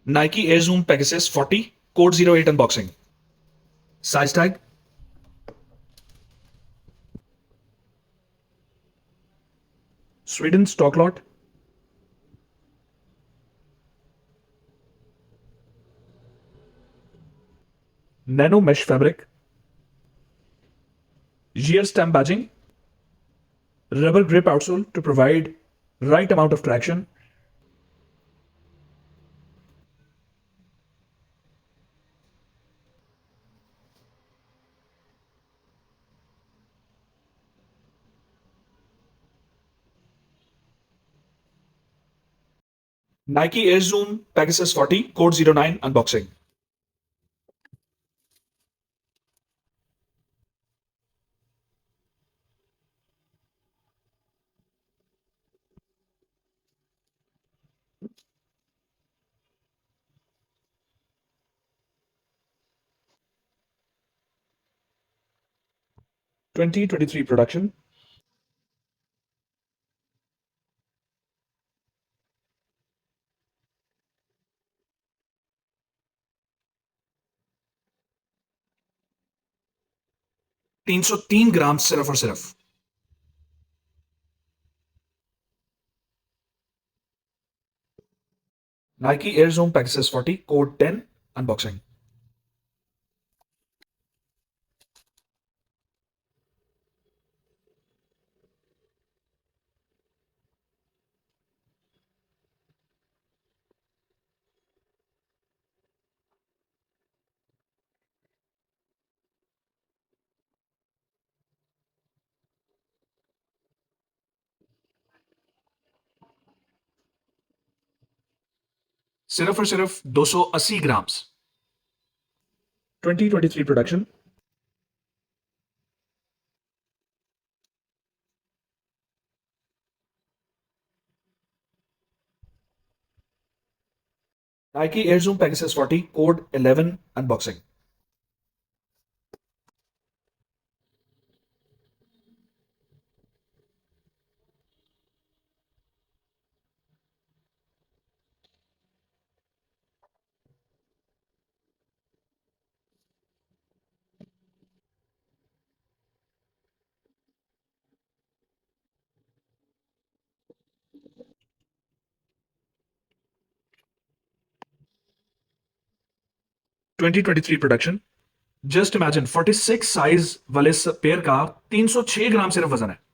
Nike Air Zoom Pegasus 40, code 08 unboxing. Size tag. Sweden stock lot. Nano mesh fabric. Gear stem badging. Rubber grip outsole to provide right amount of traction. Nike Air Zoom Pegasus 40, code 09 unboxing. (2023) production. $303 सिर्फ और सिर्फ. Nike Air Zoom Pegasus 40, code 10 unboxing. सिर्फ और सिर्फ 280 ग्राम. 2023 production. Nike Air Zoom Pegasus 40, code 11 unboxing. (2023 production. Just imagine 46 size वाले pair का 306 ग्राम सिर्फ वजन है.